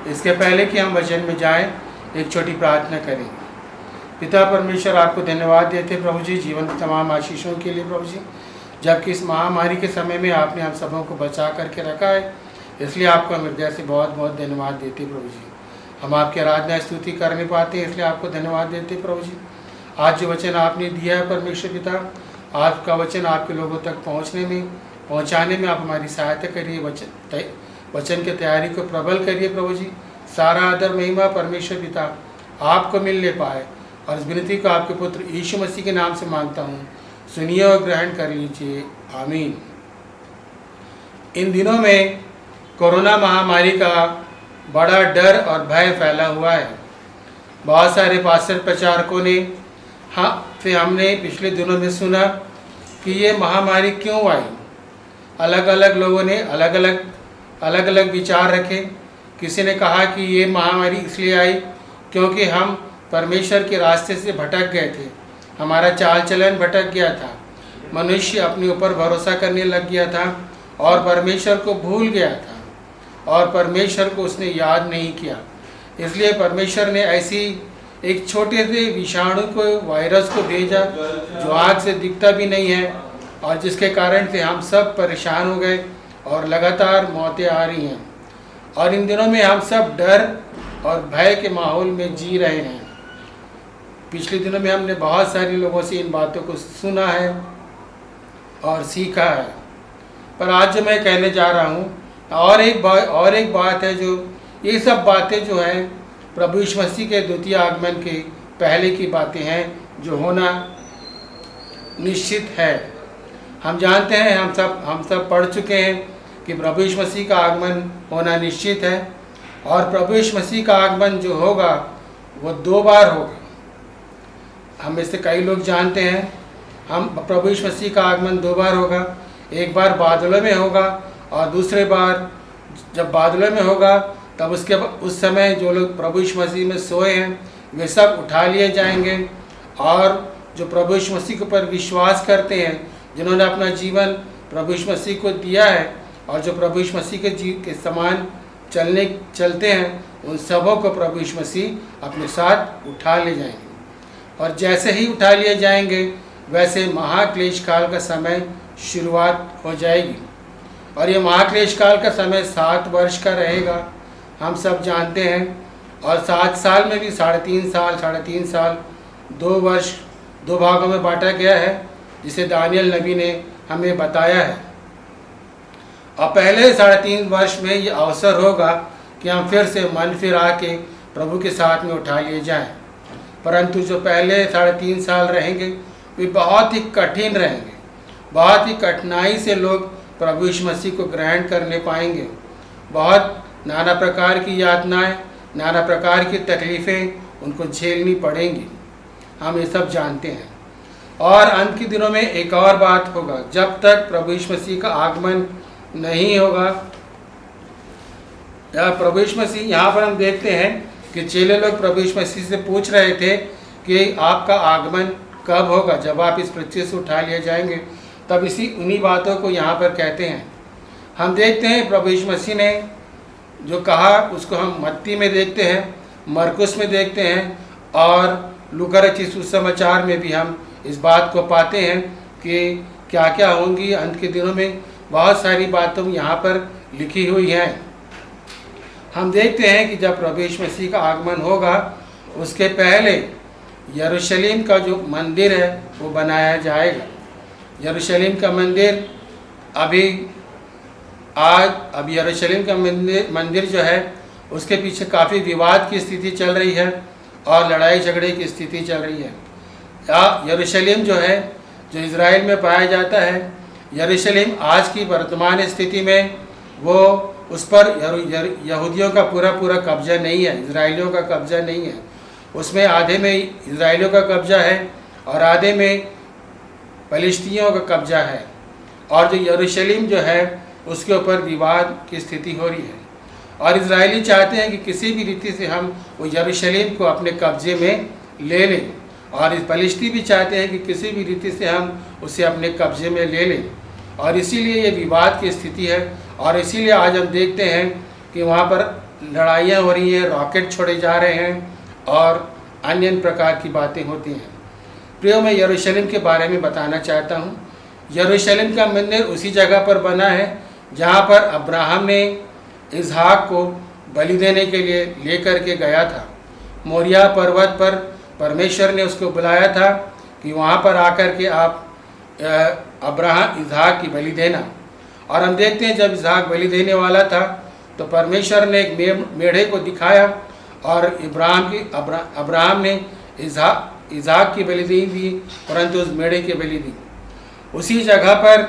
इसके पहले कि हम वचन में जाएं, एक छोटी प्रार्थना करें। पिता परमेश्वर, आपको धन्यवाद देते प्रभु जी जीवन की तमाम आशीषों के लिए प्रभु जी, जबकि इस महामारी के समय में आपने हम सबों को बचा करके रखा है, इसलिए आपको हम हृदय से बहुत बहुत धन्यवाद देते प्रभु जी। हम आपकी आराधना स्तुति कर नहीं पाते, इसलिए आपको धन्यवाद देते प्रभु जी। आज जो वचन आपने दिया है परमेश्वर पिता, आपका वचन आपके लोगों तक पहुंचाने में आप हमारी सहायता करिए। वचन की तैयारी को प्रबल करिए प्रभु जी। सारा आदर महिमा परमेश्वर पिता आपको मिलने पाए, और इस विनती को आपके पुत्र यीशु मसीह के नाम से मांगता हूँ, सुनिए और ग्रहण कर लीजिए, आमीन। इन दिनों में कोरोना महामारी का बड़ा डर और भय फैला हुआ है। बहुत सारे पास्टर प्रचारकों ने हमने पिछले दिनों में सुना कि ये महामारी क्यों आई। अलग अलग लोगों ने अलग अलग विचार रखे। किसी ने कहा कि ये महामारी इसलिए आई क्योंकि हम परमेश्वर के रास्ते से भटक गए थे, हमारा चाल चलन भटक गया था, मनुष्य अपने ऊपर भरोसा करने लग गया था और परमेश्वर को भूल गया था, और परमेश्वर को उसने याद नहीं किया। इसलिए परमेश्वर ने ऐसी एक छोटे से विषाणु को, वायरस को भेजा जो आग से दिखता भी नहीं है, और जिसके कारण से हम सब परेशान हो गए और लगातार मौतें आ रही हैं। और इन दिनों में हम सब डर और भय के माहौल में जी रहे हैं। पिछले दिनों में हमने बहुत सारे लोगों से इन बातों को सुना है और सीखा है, पर आज जो मैं कहने जा रहा हूँ और एक बात है, जो ये सब बातें जो हैं प्रभु यीशु मसीह के द्वितीय आगमन के पहले की बातें हैं, जो होना निश्चित है। हम जानते हैं, हम सब पढ़ चुके हैं कि प्रभु यीशु मसीह का आगमन होना निश्चित है, और प्रभु यीशु मसीह का आगमन जो होगा वो 2 बार होगा। हम में से कई लोग जानते हैं हम प्रभु यीशु मसीह का आगमन 2 बार होगा। एक बार बादलों में होगा, और दूसरे बार जब बादलों में होगा तब उस समय जो लोग प्रभु यीशु मसीह में सोए हैं वे सब उठा लिए जाएंगे, और जो प्रभु यीशु मसीह के ऊपर विश्वास करते हैं, जिन्होंने अपना जीवन प्रभु यीशु मसीह को दिया है और जो प्रभु यीशु मसीह के समान चलते हैं, उन सबों को प्रभु यीशु मसीह अपने साथ उठा ले जाएंगे। और जैसे ही उठा लिए जाएंगे वैसे महाक्लेश काल का समय शुरुआत हो जाएगी, और ये महाक्लेश काल का समय 7 वर्ष का रहेगा, हम सब जानते हैं। और 7 साल में भी 3.5 साल 2 वर्ष 2 भागों में बांटा गया है, जिसे दानियल नबी ने हमें बताया है। और पहले 3.5 वर्ष में ये अवसर होगा कि हम फिर से मन फिरा के प्रभु के साथ में उठा लिए जाएं। परंतु जो पहले 3.5 साल रहेंगे वे बहुत ही कठिन रहेंगे, बहुत ही कठिनाई से लोग प्रभु यीशु मसीह को ग्रहण करने पाएंगे। बहुत नाना प्रकार की यातनाएं, नाना प्रकार की तकलीफ़ें उनको झेलनी पड़ेंगी, हम ये सब जानते हैं। और अंत के दिनों में एक और बात होगा, जब तक प्रभु यीशु मसीह का आगमन नहीं होगा, या प्रभु यीशु मसीह, यहाँ पर हम देखते हैं कि चेले लोग प्रभु यीशु मसीह से पूछ रहे थे कि आपका आगमन कब होगा, जब आप इस पृथ्वी से उठा लिए जाएंगे। तब उन्हीं बातों को यहाँ पर कहते हैं। हम देखते हैं प्रभु यीशु मसीह ने जो कहा उसको हम मत्ती में देखते हैं, मरकुस में देखते हैं, और लूका रचित सुसमाचार में भी हम इस बात को पाते हैं कि क्या क्या होंगी अंत के दिनों में। बहुत सारी बातें यहाँ पर लिखी हुई हैं। हम देखते हैं कि जब प्रभु यीशु मसीह का आगमन होगा उसके पहले यरूशलेम का जो मंदिर है वो बनाया जाएगा। यरूशलेम का मंदिर अब यरूशलेम का मंदिर जो है उसके पीछे काफ़ी विवाद की स्थिति चल रही है और लड़ाई झगड़े की स्थिति चल रही है। यरूशलेम जो है, जो इज़राइल में पाया जाता है, यरूशलेम आज की वर्तमान स्थिति में वो उस पर यहूदियों का पूरा कब्जा नहीं है, इजराइलियों का कब्जा नहीं है। उसमें आधे में इजराइलियों का कब्जा है और आधे में फलिस्तीनियों का कब्जा है, और जो यरूशलेम जो है उसके ऊपर विवाद की स्थिति हो रही है। और इजरायली चाहते हैं कि किसी भी रीति से हम वो यरूशलेम को अपने कब्जे में ले लें, और इस फलिस्ती भी चाहते हैं कि किसी भी रीति से हम उसे अपने कब्जे में ले लें, और इसीलिए ये विवाद की स्थिति है। और इसीलिए आज हम देखते हैं कि वहाँ पर लड़ाइयाँ हो रही हैं, रॉकेट छोड़े जा रहे हैं और अन्य प्रकार की बातें होती हैं। प्रियो, मैं यरूशलेम के बारे में बताना चाहता हूँ। यरूशलेम का मंदिर उसी जगह पर बना है जहाँ पर अब्राहम ने इसहाक को बलि देने के लिए लेकर के गया था। मोरिया पर्वत पर परमेश्वर ने उसको बुलाया था कि वहाँ पर आकर के आप अब्राहम इसहाक की बलि देना। और हम देखते हैं जब इसहाक बलि देने वाला था तो परमेश्वर ने एक मेढ़े को दिखाया और अब्राहम ने इसहाक की बलि दी, परंतु उस मेढ़े की बलि दी। उसी जगह पर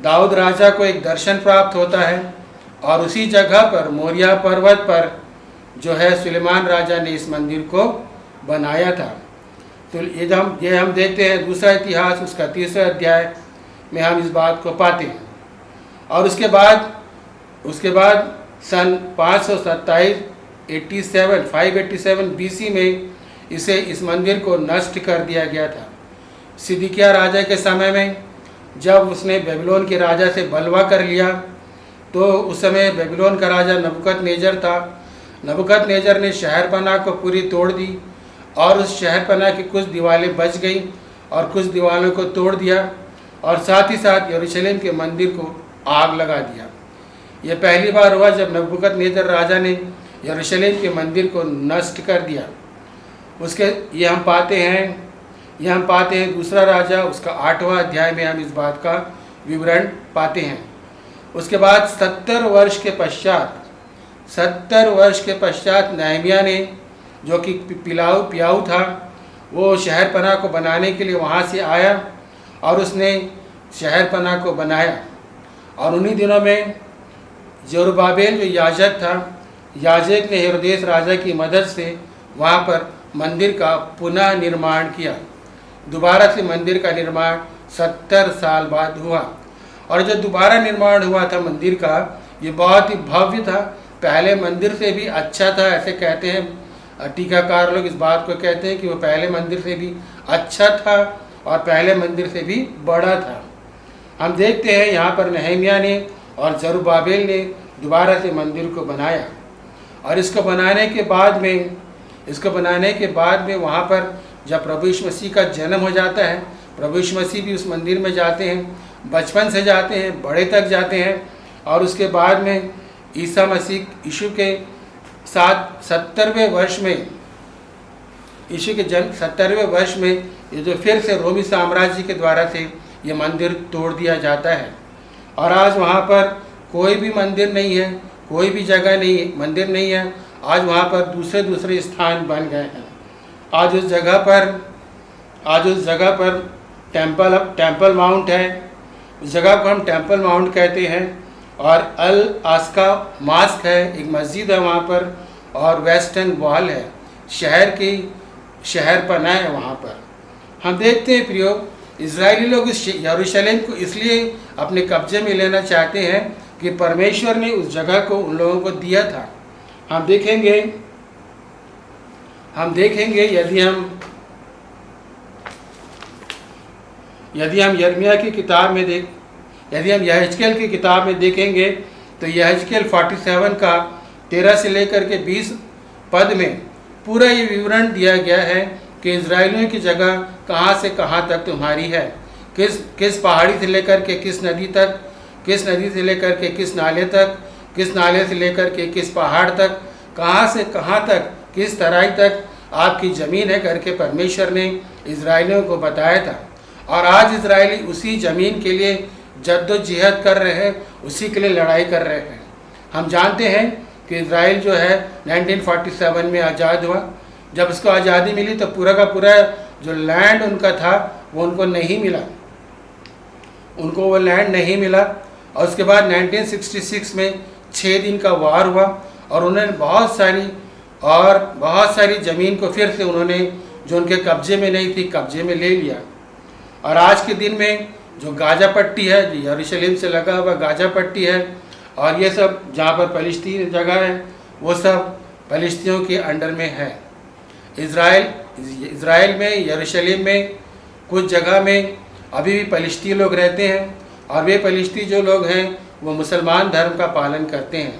दाऊद राजा को एक दर्शन प्राप्त होता है और उसी जगह पर मोरिया पर्वत पर जो है सुलेमान राजा ने इस मंदिर को बनाया था। तो ये हम देखते हैं दूसरा इतिहास उसका 3रा अध्याय में हम इस बात को पाते हैं। और उसके बाद सन 587 BC में इस मंदिर को नष्ट कर दिया गया था। सिदकिय्याह राजा के समय में जब उसने बेबीलोन के राजा से बलवा कर लिया तो उस समय बेबीलोन का राजा नबूकदनेस्सर था। नबूकदनेस्सर ने शहरपनाह को पूरी तोड़ दी और उस शहरपनाह की कुछ दीवारें बच गई और कुछ दीवारों को तोड़ दिया और साथ ही साथ यरूशलेम के मंदिर को आग लगा दिया। यह पहली बार हुआ जब नबूकदनेस्सर राजा ने यरूशलेम के मंदिर को नष्ट कर दिया। ये हम पाते हैं दूसरा राजा उसका 8वां अध्याय में हम इस बात का विवरण पाते हैं। उसके बाद 70 वर्ष के पश्चात नहमिया ने, जो कि पियाऊ था, वो शहरपनाह को बनाने के लिए वहाँ से आया और उसने शहरपनाह को बनाया। और उन्हीं दिनों में जरुब्बाबेल जो याजक था, याजक ने हेरोदेस राजा की मदद से वहाँ पर मंदिर का पुनः निर्माण किया। दोबारा से मंदिर का निर्माण 70 साल बाद हुआ। और जो दोबारा निर्माण हुआ था मंदिर का, ये बहुत ही भव्य था, पहले मंदिर से भी अच्छा था। ऐसे कहते हैं टीकाकार लोग, इस बात को कहते हैं कि वो पहले मंदिर से भी अच्छा था और पहले मंदिर से भी बड़ा था। हम देखते हैं यहाँ पर नहमिया ने और जरुब्बाबेल ने दोबारा से मंदिर को बनाया। और इसको बनाने के बाद में वहाँ पर जब प्रभु यीशु मसीह का जन्म हो जाता है, प्रभु यीशु मसीह भी उस मंदिर में जाते हैं, बचपन से जाते हैं, बड़े तक जाते हैं। और उसके बाद में ईसा मसीह यीशु के साथ 70वें वर्ष में, यीशु के जन्म 70वें वर्ष में ये जो फिर से रोमी साम्राज्य के द्वारा से ये मंदिर तोड़ दिया जाता है। और आज वहाँ पर कोई भी मंदिर नहीं है, कोई भी जगह नहीं, मंदिर नहीं है। आज वहाँ पर दूसरे स्थान बन गए हैं। आज उस जगह पर टेम्पल माउंट है, उस जगह को हम टेम्पल माउंट कहते हैं। और अल आस्का मास्क है, एक मस्जिद है वहाँ पर, और वेस्टर्न वॉल है, शहरपनाह है वहाँ पर। हम देखते हैं प्रियो, इजरायली लोग इस यरूशलेम को इसलिए अपने कब्जे में लेना चाहते हैं कि परमेश्वर ने उस जगह को उन लोगों को दिया था। हम देखेंगे यदि हम यिर्मयाह की किताब में यदि हम यहेजकेल की किताब में देखेंगे तो यहेजकेल 47 का 13 से लेकर के 20 पद में पूरा ये विवरण दिया गया है कि इजरायलियों की जगह कहाँ से कहाँ तक तुम्हारी है, किस पहाड़ी से लेकर के किस नदी तक, किस नदी से लेकर के किस नाले तक, किस नाले से लेकर के किस पहाड़ तक, कहाँ से कहाँ तक, किस तराई तक आपकी ज़मीन है करके परमेश्वर ने इजरायलियों को बताया था। और आज इजरायली उसी ज़मीन के लिए जद्दोजहद कर रहे हैं, उसी के लिए लड़ाई कर रहे हैं। हम जानते हैं कि इजराइल जो है 1947 में आज़ाद हुआ। जब उसको आज़ादी मिली तो पूरा का पूरा जो लैंड उनका था वो उनको नहीं मिला, उनको वो लैंड नहीं मिला। और उसके बाद 1966 में 6 दिन का वार हुआ और उन्होंने बहुत सारी ज़मीन को फिर से उन्होंने जो उनके कब्जे में नहीं थी कब्जे में ले लिया। और आज के दिन में जो गाजा पट्टी है, जो यरूशलेम से लगा हुआ गाजा पट्टी है, और ये सब जहाँ पर फलस्तीन जगह है वो सब फलस्तीनियों के अंडर में है। इज़राइल में, यरूशलेम में कुछ जगह में अभी भी फलस्तीनी लोग रहते हैं और वे फलस्तीनी जो लोग हैं वो मुसलमान धर्म का पालन करते हैं।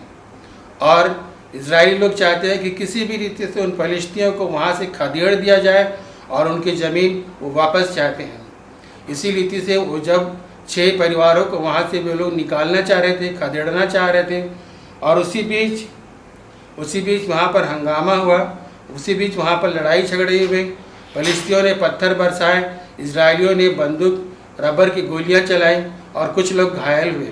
और इजरायली लोग चाहते हैं कि किसी भी रीति से उन फलिस्तियों को वहाँ से खदेड़ दिया जाए और उनकी ज़मीन वो वापस चाहते हैं। इसी रीति से वो जब 6 परिवारों को वहाँ से वे लोग निकालना चाह रहे थे, खदेड़ना चाह रहे थे, और उसी बीच वहाँ पर हंगामा हुआ, उसी बीच वहाँ पर लड़ाई झगड़े हुए। फलिस्तियों ने पत्थर बरसाए, इजरायलियों ने बंदूक रबर की गोलियां चलाई और कुछ लोग घायल हुए।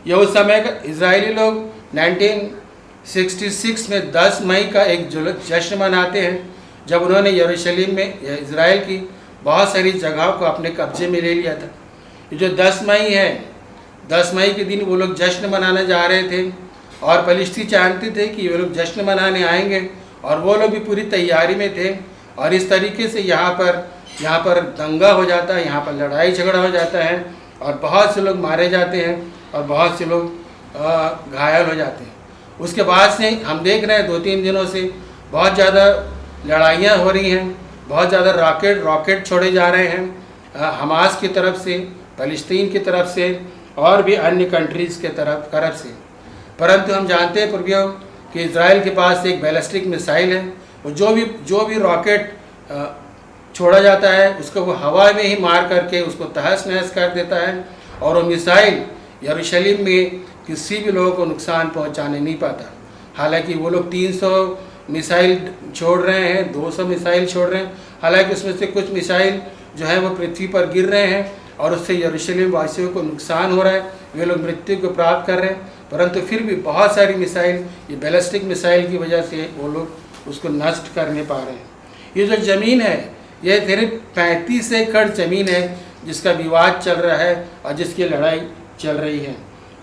यह उस समय का इजरायली लोग 1966 में 10 मई का एक जश्न मनाते हैं, जब उन्होंने यरूशलेम में इजराइल की बहुत सारी जगहों को अपने कब्जे में ले लिया था। ये जो 10 मई है, 10 मई के दिन वो लोग जश्न मनाने जा रहे थे और फलिस्ती जानते थे कि वो लोग जश्न मनाने आएंगे और वो लोग भी पूरी तैयारी में थे। और इस तरीके से यहाँ पर दंगा हो जाता है, यहाँ पर लड़ाई झगड़ा हो जाता है और बहुत से लोग मारे जाते हैं और बहुत से लोग घायल हो जाते हैं। उसके बाद से हम देख रहे हैं 2-3 दिनों से बहुत ज़्यादा लड़ाइयाँ हो रही हैं, बहुत ज़्यादा रॉकेट छोड़े जा रहे हैं हमास की तरफ से, फ़लस्तीन की तरफ से और भी अन्य कंट्रीज़ के तरफ से। परंतु हम जानते हैं प्रियो कि इजराइल के पास एक बैलिस्टिक मिसाइल है। वो जो भी रॉकेट छोड़ा जाता है उसको वो हवा में ही मार करके उसको तहस नहस कर देता है और वो मिसाइल यरूशलेम में किसी भी लोगों को नुकसान पहुंचाने नहीं पाता। हालांकि वो लोग 300 मिसाइल छोड़ रहे हैं, 200 मिसाइल छोड़ रहे हैं, हालांकि उसमें से कुछ मिसाइल जो है वो पृथ्वी पर गिर रहे हैं और उससे यरूशलेम वासियों को नुकसान हो रहा है, वे लोग मृत्यु को प्राप्त कर रहे हैं। परंतु फिर भी बहुत सारी मिसाइल, ये बैलिस्टिक मिसाइल की वजह से वो लोग उसको नष्ट कर नहीं पा रहे हैं। ये जो ज़मीन है ये सिर्फ 35 एकड़ ज़मीन है जिसका विवाद चल रहा है और जिसकी लड़ाई चल रही है।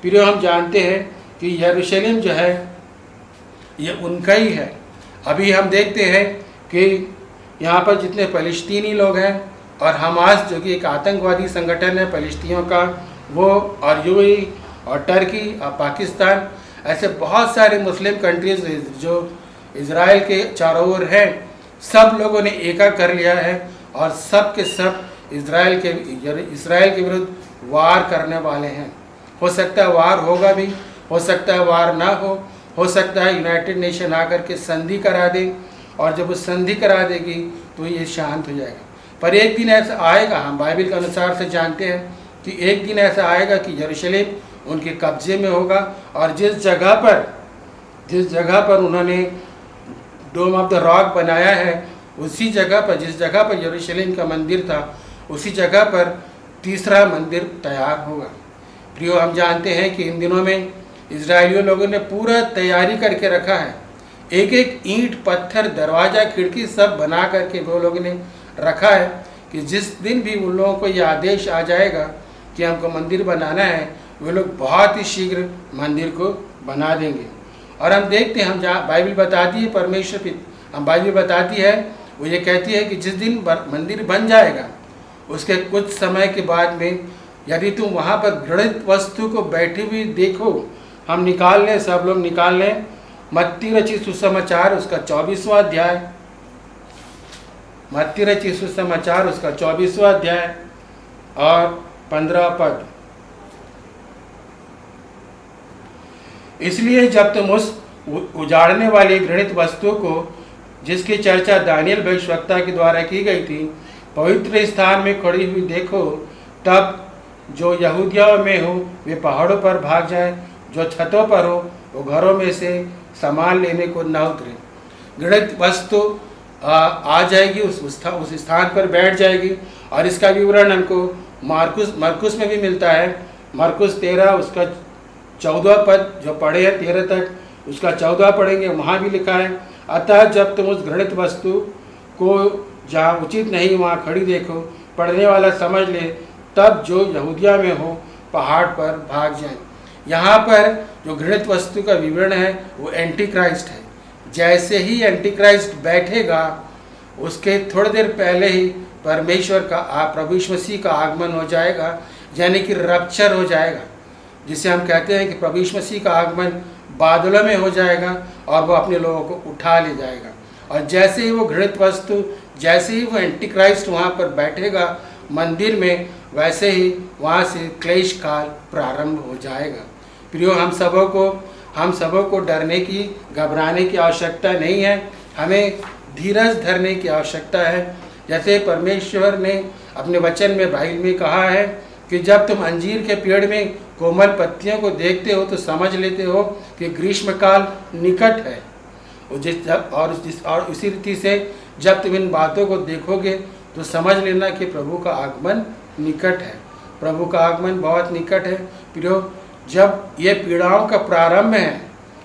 फिर हम जानते हैं कि यरूशलेम जो है ये उनका ही है। अभी हम देखते हैं कि यहाँ पर जितने फ़लस्तीनी लोग हैं और हमास जो कि एक आतंकवादी संगठन है फ़लस्तीनियों का, वो और यूएई और टर्की और पाकिस्तान, ऐसे बहुत सारे मुस्लिम कंट्रीज़ जो इजराइल के चारों ओर हैं, सब लोगों ने एका कर लिया है और सब के सब इजराइल के विरुद्ध वार करने वाले हैं। हो सकता है वार होगा भी, हो सकता है वार ना हो सकता है यूनाइटेड नेशन आकर के संधि करा दे और जब वो संधि करा देगी तो ये शांत हो जाएगा। पर एक दिन ऐसा आएगा, हम बाइबल के अनुसार से जानते हैं कि एक दिन ऐसा आएगा कि यरूशलेम उनके कब्जे में होगा और जिस जगह पर उन्होंने डोम ऑफ द रॉक बनाया है, उसी जगह पर, जिस जगह पर यरूशलेम का मंदिर था, उसी जगह पर तीसरा मंदिर तैयार होगा। प्रियो, हम जानते हैं कि इन दिनों में इजरायलियों लोगों ने पूरा तैयारी करके रखा है। एक एक ईंट, पत्थर, दरवाज़ा, खिड़की सब बना करके वो लोगों ने रखा है कि जिस दिन भी उन लोगों को यह आदेश आ जाएगा कि हमको मंदिर बनाना है, वे लोग बहुत ही शीघ्र मंदिर को बना देंगे। और हम देखते हैं, बाइबल बताती है, बाइबल बताती है, वो ये कहती है कि जिस दिन मंदिर बन जाएगा उसके कुछ समय के बाद में यदि तुम वहाँ पर घृणित वस्तु को बैठी हुई देखो, हम निकाल लें, सब लोग निकाल लें, मत्ती रचित सुसमाचार उसका 24वां अध्याय, मत्ती रचित सुसमाचार उसका 24वां अध्याय और 15 पद। इसलिए जब तुम उस उजाड़ने वाली घृणित वस्तु को, जिसकी चर्चा दानियल भविष्यवक्ता के द्वारा की गई थी, पवित्र स्थान में खड़ी हुई देखो, तब जो यहूदिया में हो वे पहाड़ों पर भाग जाए, जो छतों पर हो वो घरों में से सामान लेने को न उतरे। घृणित वस्तु आ जाएगी, उस स्थान पर बैठ जाएगी। और इसका विवरण हमको मरकुस में भी मिलता है। मरकुस 13 उसका 14 पद जो पढ़े हैं 13 तक, उसका 14 पढ़ेंगे, वहाँ भी लिखा है, अतः जब तुम उस घृणित वस्तु को जहाँ उचित नहीं वहाँ खड़ी देखो, पढ़ने वाला समझ ले, तब जो यहूदिया में हो पहाड़ पर भाग जाए। यहाँ पर जो घृणित वस्तु का विवरण है वो एंटी क्राइस्ट है। जैसे ही एंटी क्राइस्ट बैठेगा उसके थोड़ी देर पहले ही परमेश्वर का प्रभु यीशु मसीह का आगमन हो जाएगा, यानी कि रप्चर हो जाएगा, जिसे हम कहते हैं कि प्रभु यीशु मसीह का आगमन बादलों में हो जाएगा और वो अपने लोगों को उठा ले जाएगा। और जैसे ही वो घृणित वस्तु, जैसे ही वो एंटी क्राइस्ट वहाँ पर बैठेगा मंदिर में, वैसे ही वहाँ से क्लेश काल प्रारंभ हो जाएगा। प्रियो, हम सबों को हम सबों को डरने की, घबराने की आवश्यकता नहीं है। हमें धीरज धरने की आवश्यकता है। जैसे परमेश्वर ने अपने वचन में बाइबल में कहा है कि जब तुम अंजीर के पेड़ में कोमल पत्तियों को देखते हो तो समझ लेते हो कि ग्रीष्मकाल निकट है। और उसी रीति से जब तुम इन बातों को देखोगे तो समझ लेना कि प्रभु का आगमन निकट है। प्रभु का आगमन बहुत निकट है। प्रियो, जब ये पीड़ाओं का प्रारंभ है,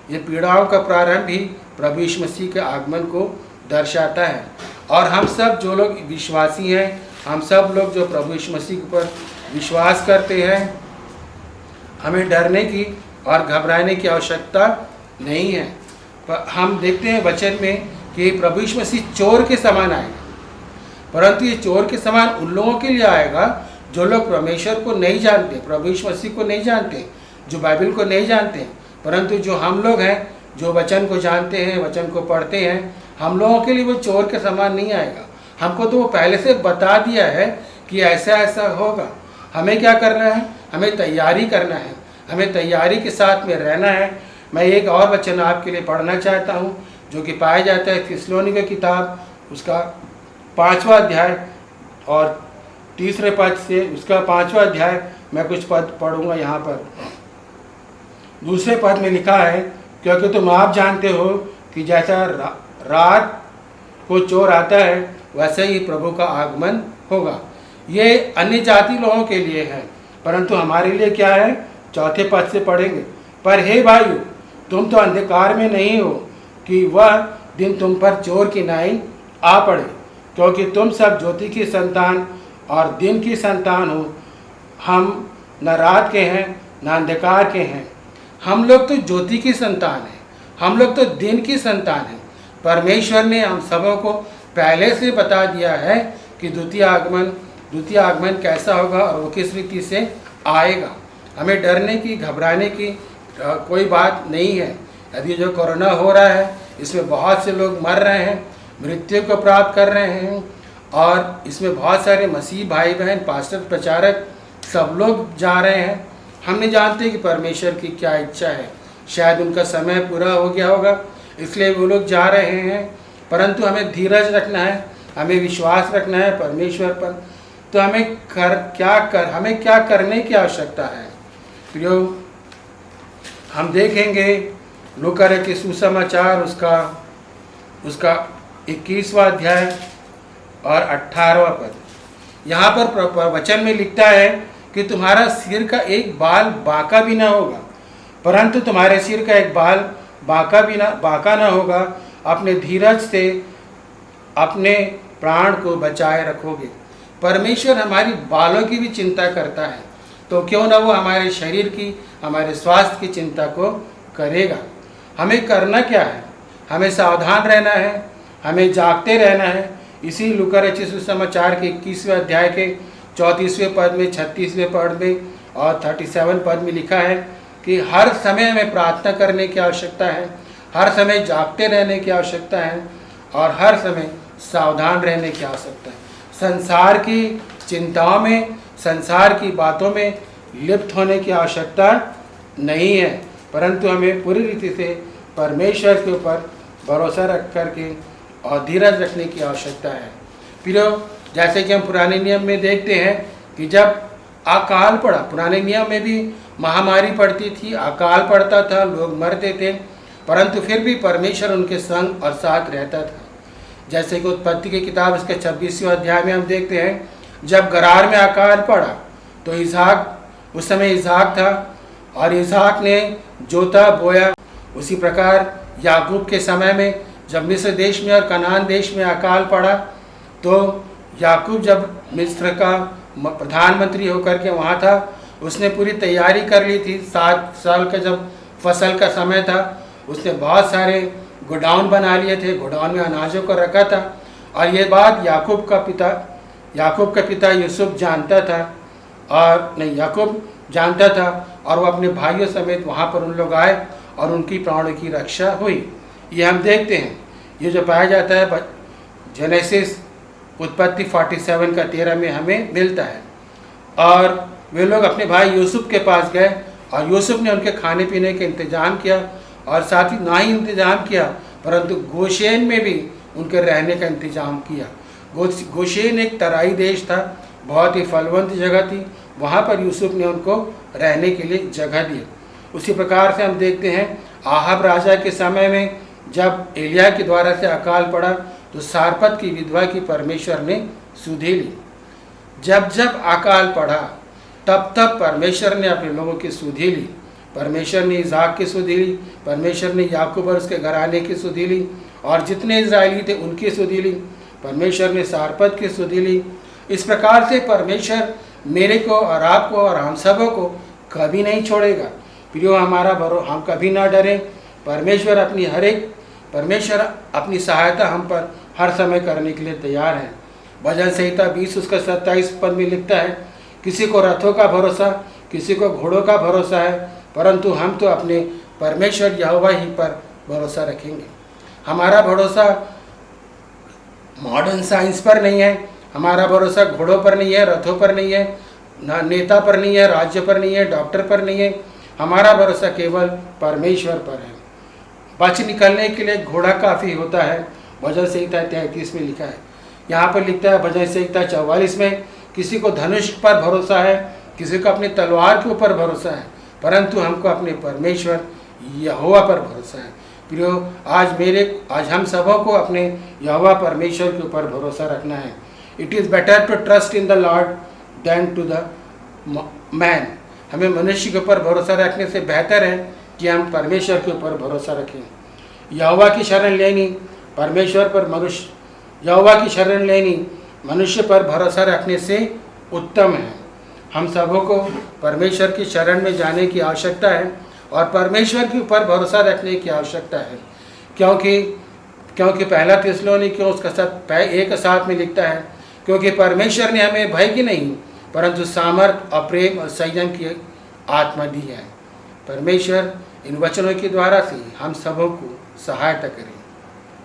ये पीड़ाओं का प्रारंभ ही प्रभु यीशु मसीह के आगमन को दर्शाता है। और हम सब जो लोग विश्वासी हैं, हम सब लोग जो प्रभु यीशु मसीह के ऊपर विश्वास करते हैं, हमें डरने की और घबराने की आवश्यकता नहीं है। पर हम देखते हैं वचन में कि प्रभु यीशु मसीह चोर के समान आएगा, परंतु ये चोर के समान उन लोगों के लिए आएगा जो लोग परमेश्वर को नहीं जानते, प्रभु यीशु मसीह को नहीं जानते, जो बाइबल को नहीं जानते। परंतु जो हम लोग हैं, जो वचन को जानते हैं, वचन को पढ़ते हैं, हम लोगों के लिए वो चोर के समान नहीं आएगा। हमको तो वो पहले से बता दिया है कि ऐसा ऐसा होगा। हमें क्या करना है? हमें तैयारी करना है, हमें तैयारी के साथ में रहना है। मैं एक और वचन आपके लिए पढ़ना चाहता हूँ जो कि पाया जाता है थिस्सलुनीके की किताब, उसका 5वां अध्याय और 3 पद से उसका 5वां अध्याय। मैं कुछ पद पढ़ूंगा यहाँ पर। 2 पद में लिखा है, क्योंकि तुम आप जानते हो कि जैसा रात को चोर आता है वैसे ही प्रभु का आगमन होगा। ये अन्य जाति लोगों के लिए है, परंतु हमारे लिए क्या है? 4 पद से पढ़ेंगे। पर हे भाइयों, तुम तो अंधकार में नहीं हो कि वह दिन तुम पर चोर की नाई आ पड़े, क्योंकि तुम सब ज्योति की संतान और दिन की संतान हो। हम न रात के हैं न अंधकार के हैं। हम लोग तो ज्योति की संतान हैं, हम लोग तो दिन की संतान हैं। परमेश्वर ने हम सबों को पहले से बता दिया है कि द्वितीय आगमन कैसा होगा और वो किस रीति से आएगा। हमें डरने की, घबराने की कोई बात नहीं है। अभी जो कोरोना हो रहा है, इसमें बहुत से लोग मर रहे हैं, मृत्यु को प्राप्त कर रहे हैं, और इसमें बहुत सारे मसीह भाई बहन, पास्टर, प्रचारक सब लोग जा रहे हैं। हम नहीं जानते कि परमेश्वर की क्या इच्छा है। शायद उनका समय पूरा हो गया होगा, इसलिए वो लोग जा रहे हैं। परंतु हमें धीरज रखना है, हमें विश्वास रखना है परमेश्वर पर। तो हमें क्या करने की आवश्यकता है? प्रियो, हम देखेंगे लूका के सुसमाचार उसका 21वां अध्याय और 18वां पद। यहाँ पर वचन में लिखता है कि तुम्हारा सिर का एक बाल बांका भी ना होगा, परंतु तुम्हारे सिर का एक बाल बांका ना होगा। अपने धीरज से अपने प्राण को बचाए रखोगे। परमेश्वर हमारी बालों की भी चिंता करता है, तो क्यों ना वो हमारे शरीर की, हमारे स्वास्थ्य की चिंता को करेगा। हमें करना क्या है? हमें सावधान रहना है, हमें जागते रहना है। इसी लूका रचित सुसमाचार के 21वें अध्याय के 34वें पद में, 36वें पद में और 37 पद में लिखा है कि हर समय हमें प्रार्थना करने की आवश्यकता है, हर समय जागते रहने की आवश्यकता है और हर समय सावधान रहने की आवश्यकता है। संसार की चिंताओं में, संसार की बातों में लिप्त होने की आवश्यकता नहीं है, परंतु हमें पूरी रीति से परमेश्वर के ऊपर भरोसा रख करके और धीरज रखने की आवश्यकता है। फिर जैसे कि हम पुराने नियम में देखते हैं कि जब अकाल पड़ा, पुराने नियम में भी महामारी पड़ती थी, अकाल पड़ता था, लोग मरते थे, परंतु फिर भी परमेश्वर उनके संग और साथ रहता था। जैसे कि उत्पत्ति की किताब इसके 26वें अध्याय में हम देखते हैं, जब गरार में अकाल पड़ा तो उस समय इसहाक था और इसहाक ने जोता बोया। उसी प्रकार याकूब के समय में जब मिस्र देश में और कनान देश में अकाल पड़ा तो याकूब जब मिस्र का प्रधानमंत्री होकर के वहाँ था, उसने पूरी तैयारी कर ली थी। 7 साल का जब फसल का समय था, उसने बहुत सारे गोडाउन बना लिए थे, गोडाउन में अनाजों को रखा था। और ये बात याकूब का पिता यूसुफ जानता था, याकूब जानता था, और वो अपने भाइयों समेत वहाँ पर उन लोग आए और उनकी प्राणों की रक्षा हुई। ये हम देखते हैं, ये जो पाया जाता है जेनेसिस उत्पत्ति 47 का 13 में हमें मिलता है। और वे लोग अपने भाई यूसुफ के पास गए और यूसुफ ने उनके खाने पीने का इंतजाम किया और साथ ही ना ही इंतज़ाम किया परंतु गोशेन में भी उनके रहने का इंतज़ाम किया। गोशेन एक तराई देश था, बहुत ही फलवंत जगह थी, वहाँ पर यूसुफ ने उनको रहने के लिए जगह दी। उसी प्रकार से हम देखते हैं आहाब राजा के समय में जब एलिया के द्वारा से अकाल पड़ा तो सारपत की विधवा की परमेश्वर ने सुधि ली। जब जब अकाल पड़ा तब तब परमेश्वर ने अपने लोगों की सुधि ली। परमेश्वर ने इज़ाक की सुधि ली, परमेश्वर ने याकूब और उसके घराने की सुधि ली, और जितने इज़राइली थे उनकी सुधि ली। परमेश्वर ने सारपत की सुधि ली। इस प्रकार से परमेश्वर मेरे को और आपको और हम सबों को कभी नहीं छोड़ेगा। प्रियो, हम कभी ना डरें। परमेश्वर अपनी सहायता हम पर हर समय करने के लिए तैयार है। भजन संहिता 20 उसका 27 पद में लिखता है, किसी को रथों का भरोसा, किसी को घोड़ों का भरोसा है, परंतु हम तो अपने परमेश्वर यहोवा ही पर भरोसा रखेंगे। हमारा भरोसा मॉडर्न साइंस पर नहीं है, हमारा भरोसा घोड़ों पर नहीं है, रथों पर नहीं है, ना नेता पर नहीं है, राज्य पर नहीं है, डॉक्टर पर नहीं है। हमारा भरोसा केवल परमेश्वर पर है। बच निकलने के लिए घोड़ा काफ़ी होता है। भजन संहिता 33 में लिखा है। यहाँ पर लिखता है भजन संहिता 44 में, किसी को धनुष पर भरोसा है, किसी को अपनी तलवार के ऊपर भरोसा है, परंतु हमको अपने परमेश्वर यहोवा पर भरोसा है। प्रियो, आज हम सबों को अपने यहोवा परमेश्वर के ऊपर भरोसा रखना है। It is better to trust in the lord than to the man. हमें मनुष्य के ऊपर भरोसा रखने से बेहतर है कि हम परमेश्वर के ऊपर भरोसा रखें। यहोवा की शरण लेनी परमेश्वर पर यहोवा की शरण लेनी मनुष्य पर भरोसा रखने से उत्तम है। हम सबों को परमेश्वर की शरण में जाने की आवश्यकता है और परमेश्वर के ऊपर भरोसा रखने की आवश्यकता है, क्योंकि पहला थिस्सलुनीकियों उसका 1:7 में लिखता है, क्योंकि परमेश्वर ने हमें भय की नहीं परंतु सामर्थ और प्रेम और संयम की आत्मा दी है। परमेश्वर इन वचनों के द्वारा से हम सबों को सहायता करें।